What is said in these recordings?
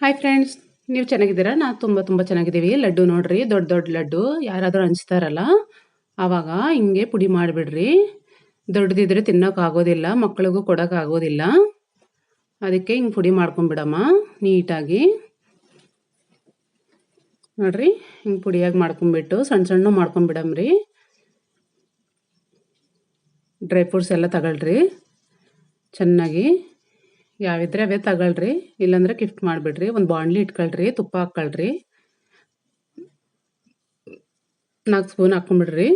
Hi friends, ನೀವು ಚೆನ್ನಾಗಿದ್ದೀರಾ? ನಾವು ತುಂಬ ಚೆನ್ನಾಗಿದ್ದೀವಿ. ಲಡ್ಡು ನೋಡ್ರಿ, ದೊಡ್ಡ ದೊಡ್ಡ ಲಡ್ಡು ಯಾರಾದರೂ ಹಂಚ್ತಾರಲ್ಲ, ಆವಾಗ ಹಿಂಗೆ ಪುಡಿ ಮಾಡಿಬಿಡ್ರಿ. ದೊಡ್ಡದಿದ್ರೆ ತಿನ್ನೋಕ್ಕಾಗೋದಿಲ್ಲ, ಮಕ್ಳಿಗೂ ಕೊಡೋಕ್ಕಾಗೋದಿಲ್ಲ. ಅದಕ್ಕೆ ಹಿಂಗೆ ಪುಡಿ ಮಾಡ್ಕೊಂಬಿಡಮ್ಮ ನೀಟಾಗಿ. ನೋಡ್ರಿ, ಹಿಂಗೆ ಪುಡಿಯಾಗಿ ಮಾಡ್ಕೊಂಬಿಟ್ಟು ಸಣ್ಣ ಸಣ್ಣ ಮಾಡ್ಕೊಂಬಿಡಮ್ರಿ. ಡ್ರೈ ಫ್ರೂಟ್ಸ್ ಎಲ್ಲ ತಗೊಳ್ರಿ ಚೆನ್ನಾಗಿ. ಯಾವಿದ್ರೆ ಅವೇ ತಗೊಳ್ರಿ, ಇಲ್ಲಾಂದ್ರೆ ಗಿಫ್ಟ್ ಮಾಡಿಬಿಡ್ರಿ. ಒಂದು ಬಾಣಲಿ ಇಟ್ಕೊಳ್ರಿ, ತುಪ್ಪ ಹಾಕ್ಕೊಳ್ರಿ, 4 ಸ್ಪೂನ್ ಹಾಕ್ಕೊಂಬಿಡ್ರಿ.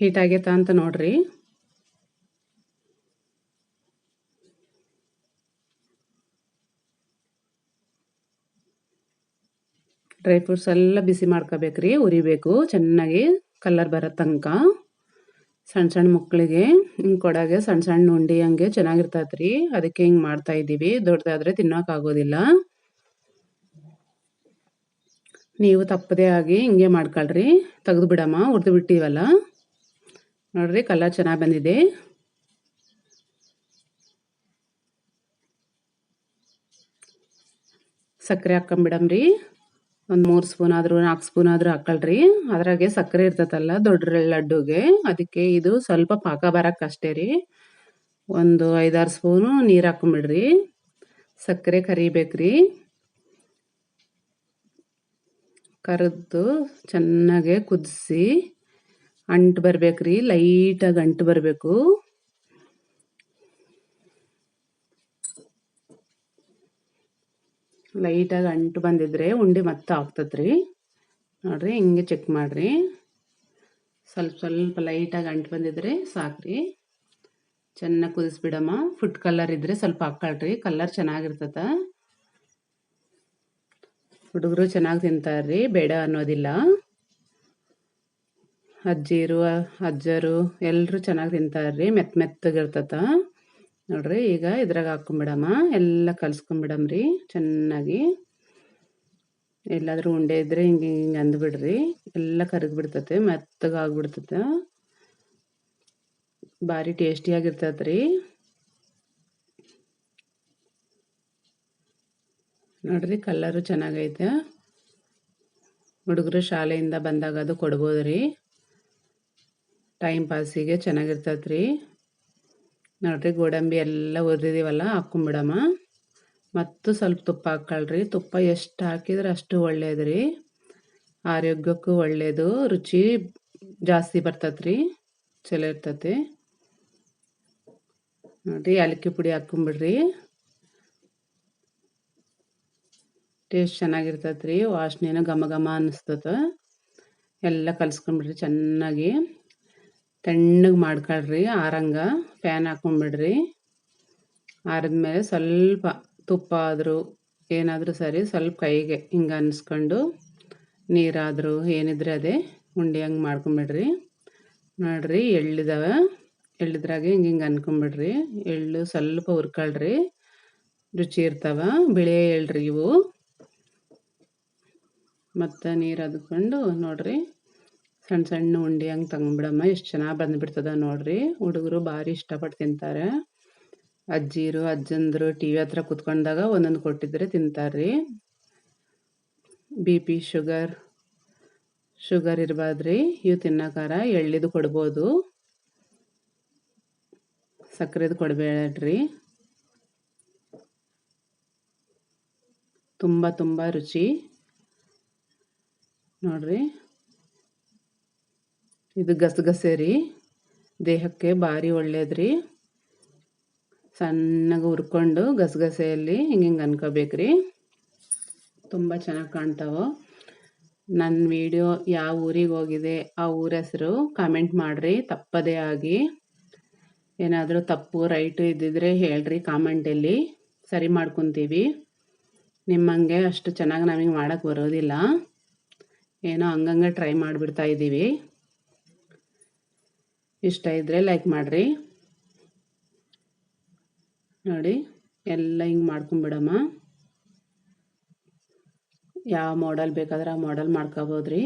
ಹೀಟ್ ಆಗೈತಾ ಅಂತ ನೋಡ್ರಿ. ಡ್ರೈ ಫ್ರೂಟ್ಸ್ ಎಲ್ಲ ಬಿಸಿ ಮಾಡ್ಕೋಬೇಕ್ರಿ, ಉರಿಬೇಕು ಚೆನ್ನಾಗಿ, ಕಲರ್ ಬರೋ ತನಕ. ಸಣ್ಣ ಸಣ್ಣ ಮಕ್ಕಳಿಗೆ ಹಿಂಗೆ ಕೊಡೋಗೆ ಸಣ್ಣ ಸಣ್ಣ ಉಂಡೆ ಹಂಗೆ ಚೆನ್ನಾಗಿರ್ತೈತ್ರಿ. ಅದಕ್ಕೆ ಹಿಂಗೆ ಮಾಡ್ತಾಯಿದ್ದೀವಿ. ದೊಡ್ಡದಾದರೆ ತಿನ್ನೋಕ್ಕಾಗೋದಿಲ್ಲ. ನೀವು ತಪ್ಪದೇ ಆಗಿ ಹಿಂಗೆ ಮಾಡ್ಕೊಳ್ರಿ. ತೆಗೆದು ಬಿಡಮ್ಮ, ಹುರಿದು ಬಿಟ್ಟಿವಲ್ಲ ನೋಡ್ರಿ, ಕಲರ್ ಚೆನ್ನಾಗಿ ಬಂದಿದೆ. ಸಕ್ಕರೆ ಹಾಕ್ಕೊಂಬಿಡಮ್ರಿ. ಒಂದು 3 ಸ್ಪೂನ್ ಆದರೂ 4 ಸ್ಪೂನ್ ಆದರೂ ಹಾಕ್ಕೊಳ್ರಿ. ಅದ್ರಾಗೆ ಸಕ್ಕರೆ ಇರ್ತೈತಲ್ಲ ದೊಡ್ಡ ಲಡ್ಡುಗೆ, ಅದಕ್ಕೆ ಇದು ಸ್ವಲ್ಪ ಪಾಕ ಬರೋಕ್ಕಷ್ಟೇ ರೀ. ಒಂದು 5-6 ಸ್ಪೂನು ನೀರು ಹಾಕ್ಕೊಂಬಿಡ್ರಿ. ಸಕ್ಕರೆ ಕರಿಬೇಕ್ರಿ. ಕರೆದು ಚೆನ್ನಾಗೆ ಕುದಿಸಿ ಅಂಟು ಬರ್ಬೇಕ್ರಿ, ಲೈಟಾಗಿ ಅಂಟು ಬರಬೇಕು. ಲೈಟಾಗಿ ಅಂಟು ಬಂದಿದ್ರೆ ಉಂಡೆ ಮತ್ತೆ ಆಗ್ತದ್ರಿ. ನೋಡ್ರಿ, ಹಿಂಗೆ ಚೆಕ್ ಮಾಡಿರಿ. ಸ್ವಲ್ಪ ಲೈಟಾಗಿ ಅಂಟು ಬಂದಿದ್ರೆ ಸಾಕ್ರಿ. ಚೆನ್ನಾಗಿ ಕುದಿಸ್ಬಿಡಮ್ಮ. ಫುಡ್ ಕಲರ್ ಇದ್ದರೆ ಸ್ವಲ್ಪ ಹಾಕ್ಕೊಳ್ರಿ, ಕಲರ್ ಚೆನ್ನಾಗಿರ್ತದ. ಹುಡುಗರು ಚೆನ್ನಾಗಿ ತಿಂತಾರ್ರಿ, ಬೇಡ ಅನ್ನೋದಿಲ್ಲ. ಅಜ್ಜಿರು ಅಜ್ಜರು ಎಲ್ಲರೂ ಚೆನ್ನಾಗಿ ತಿಂತಾರ್ರಿ, ಮೆತ್ತಗಿರ್ತದ. ನೋಡ್ರಿ, ಈಗ ಇದ್ರಾಗ ಹಾಕ್ಕೊಂಬಿಡಮ್ಮ, ಎಲ್ಲ ಕಲಿಸ್ಕೊಂಬಿಡಮ್ರಿ ಚೆನ್ನಾಗಿ. ಎಲ್ಲಾದರೂ ಉಂಡೆ ಇದ್ದರೆ ಹಿಂಗೆ ಹಿಂಗೆ ಅಂದ್ಬಿಡ್ರಿ, ಎಲ್ಲ ಕರಗಿಬಿಡ್ತತೆ, ಮೆತ್ತಗಾಗ್ಬಿಡ್ತದೆ. ಭಾರಿ ಟೇಸ್ಟಿಯಾಗಿರ್ತೈತೆ ರೀ. ನೋಡ್ರಿ, ಕಲರು ಚೆನ್ನಾಗೈತೆ. ಹುಡುಗರು ಶಾಲೆಯಿಂದ ಬಂದಾಗ ಅದು ಕೊಡ್ಬೋದು ರೀ, ಟೈಮ್ ಪಾಸಿಗೆ ಚೆನ್ನಾಗಿರ್ತೈತೆ ರೀ. ನೋಡ್ರಿ, ಗೋಡಂಬಿ ಎಲ್ಲ ಹುರಿದಿವಲ್ಲ ಹಾಕ್ಕೊಂಬಿಡಮ್ಮ. ಮತ್ತು ಸ್ವಲ್ಪ ತುಪ್ಪ ಹಾಕ್ಕೊಳ್ರಿ. ತುಪ್ಪ ಎಷ್ಟು ಹಾಕಿದ್ರೆ ಅಷ್ಟು ಒಳ್ಳೇದು ರೀ, ಆರೋಗ್ಯಕ್ಕೂ ಒಳ್ಳೆಯದು, ರುಚಿ ಜಾಸ್ತಿ ಬರ್ತೈತೆ ರೀ, ಚಲೋ ಇರ್ತೈತೆ. ನೋಡಿರಿ, ಏಲಕ್ಕಿ ಪುಡಿ ಹಾಕ್ಕೊಂಬಿಡ್ರಿ. ಟೇಸ್ಟ್ ಚೆನ್ನಾಗಿರ್ತೈತೆ ರೀ, ವಾಸನೆನೂ ಘಮ ಘಮ ಅನ್ನಿಸ್ತದೆ. ಎಲ್ಲ ಕಲಿಸ್ಕೊಂಬಿಡ್ರಿ ಚೆನ್ನಾಗಿ. ತಣ್ಣಗೆ ಮಾಡ್ಕೊಳ್ರಿ, ಆರಂಗ ಫ್ಯಾನ್ ಹಾಕ್ಕೊಂಬಿಡ್ರಿ. ಆರಿದ್ಮೇಲೆ ಸ್ವಲ್ಪ ತುಪ್ಪ ಆದರೂ ಏನಾದರೂ ಸರಿ, ಸ್ವಲ್ಪ ಕೈಗೆ ಹಿಂಗೆ ಅನ್ನಿಸ್ಕೊಂಡು ನೀರಾದರೂ ಏನಿದ್ರೆ ಅದೇ ಉಂಡೆ ಹಂಗೆ ಮಾಡ್ಕೊಂಬಿಡ್ರಿ. ನೋಡ್ರಿ, ಎಳ್ಳಿದ್ರಾಗೆ ಹಿಂಗೆ ಹಿಂಗೆ ಅನ್ಕೊಂಬಿಡ್ರಿ. ಎಳ್ಳು ಸ್ವಲ್ಪ ಹುರ್ಕೊಳ್ರಿ, ರುಚಿ ಇರ್ತಾವ. ಬಿಳಿ ಎಳ್ಳ್ರಿ ಇವು. ಮತ್ತು ನೀರು ಅದ್ಕೊಂಡು ನೋಡ್ರಿ, ಸಣ್ಣ ಸಣ್ಣ ಉಂಡೆ ಹಂಗೆ ತಗೊಂಬಿಡಮ್ಮ. ಎಷ್ಟು ಚೆನ್ನಾಗಿ ಬಂದುಬಿಡ್ತದ ನೋಡ್ರಿ. ಹುಡುಗರು ಭಾರಿ ಇಷ್ಟಪಟ್ಟು ತಿಂತಾರೆ. ಅಜ್ಜಿರು ಅಜ್ಜಂದರು ಟಿ ವಿ ಹತ್ರ ಕುತ್ಕೊಂಡಾಗ ಒಂದೊಂದು ಕೊಟ್ಟಿದ್ರೆ ತಿಂತಾರ್ರಿ. ಬಿ ಪಿ ಶುಗರ್ ಇರಬಾರ್ದ್ರಿ, ಇವು ತಿನ್ನೋಕಾರ ಎಳ್ಳಿದು ಕೊಡ್ಬೋದು, ಸಕ್ಕರೆದು ಕೊಡಬೇಡ್ರಿ. ತುಂಬ ರುಚಿ ನೋಡ್ರಿ. ಇದು ಗಸಗಸೆ ರೀ, ದೇಹಕ್ಕೆ ಭಾರಿ ಒಳ್ಳೇದ್ರಿ. ಸಣ್ಣಗೆ ಹುರ್ಕೊಂಡು ಗಸಗಸೆಯಲ್ಲಿ ಹಿಂಗೆ ಹಿಂಗೆ ಅನ್ಕೋಬೇಕ್ರಿ. ತುಂಬ ಚೆನ್ನಾಗಿ ಕಾಣ್ತಾವೆ. ನನ್ನ ವಿಡಿಯೋ ಯಾವ ಊರಿಗೆ ಹೋಗಿದೆ ಆ ಊರ ಹೆಸರು ಕಾಮೆಂಟ್ ಮಾಡಿರಿ ತಪ್ಪದೇ ಆಗಿ. ಏನಾದರೂ ತಪ್ಪು ರೈಟು ಇದ್ದಿದ್ರೆ ಹೇಳ್ರಿ ಕಾಮೆಂಟಲ್ಲಿ, ಸರಿ ಮಾಡ್ಕೊತೀವಿ. ನಿಮ್ಮಂಗೆ ಅಷ್ಟು ಚೆನ್ನಾಗಿ ನಮಗೆ ಮಾಡೋಕ್ಕೆ ಬರೋದಿಲ್ಲ, ಏನೋ ಹಂಗಂಗೆ ಟ್ರೈ ಮಾಡಿಬಿಡ್ತಾ ಇದ್ದೀವಿ. ಇಷ್ಟ ಇದ್ದರೆ ಲೈಕ್ ಮಾಡಿರಿ. ನೋಡಿ, ಎಲ್ಲ ಹಿಂಗೆ ಮಾಡ್ಕೊಂಬಿಡಮ್ಮ. ಯಾವ ಮಾಡೆಲ್ ಬೇಕಾದ್ರೆ ಆ ಮಾಡೆಲ್ ಮಾಡ್ಕೋಬೋದ್ರಿ.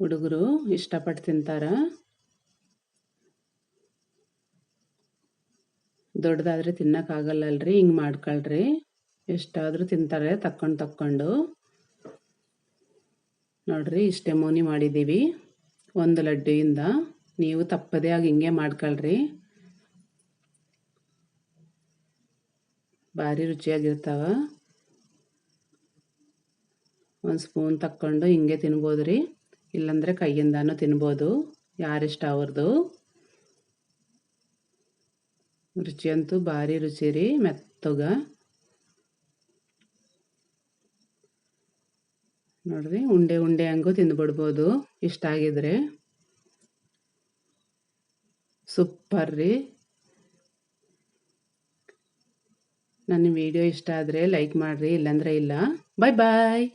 ಹುಡುಗರು ಇಷ್ಟಪಟ್ಟು ತಿಂತಾರೆ. ದೊಡ್ಡದಾದರೆ ತಿನ್ನೋಕ್ಕಾಗಲ್ಲಲ್ರಿ, ಹಿಂಗೆ ಮಾಡ್ಕೊಳ್ರಿ. ಎಷ್ಟಾದರೂ ತಿಂತಾರೆ ತಕ್ಕೊಂಡು. ನೋಡ್ರಿ ಇಷ್ಟೇ ಮೋನಿ ಮಾಡಿದ್ದೀವಿ ಒಂದು ಲಡ್ಡುಯಿಂದ. ನೀವು ತಪ್ಪದೇ ಆಗಿ ಹಿಂಗೆ ಮಾಡ್ಕೊಳ್ರಿ, ಭಾರಿ ರುಚಿಯಾಗಿರ್ತಾವ. ಒಂದು ಸ್ಪೂನ್ ತಕ್ಕೊಂಡು ಹಿಂಗೆ ತಿನ್ಬೋದು ರೀ, ಇಲ್ಲಾಂದರೆ ಕೈಯಿಂದನೂ ತಿನ್ಬೋದು, ಯಾರಿಷ್ಟ ಅವ್ರದ್ದು. ರುಚಿ ಅಂತೂ ಭಾರಿ ರುಚಿ ರೀ, ಮೆತ್ತಗ. ನೋಡ್ರಿ ಉಂಡೆ ಹಂಗೂ ತಿಂದ್ಬಿಡ್ಬೋದು ಇಷ್ಟ ಆಗಿದ್ರೆ. ಸೂಪರ್ ರೀ. ನನ್ನ ವಿಡಿಯೋ ಇಷ್ಟ ಆದರೆ ಲೈಕ್ ಮಾಡಿರಿ, ಇಲ್ಲಾಂದರೆ ಇಲ್ಲ. ಬಾಯ್ ಬಾಯ್.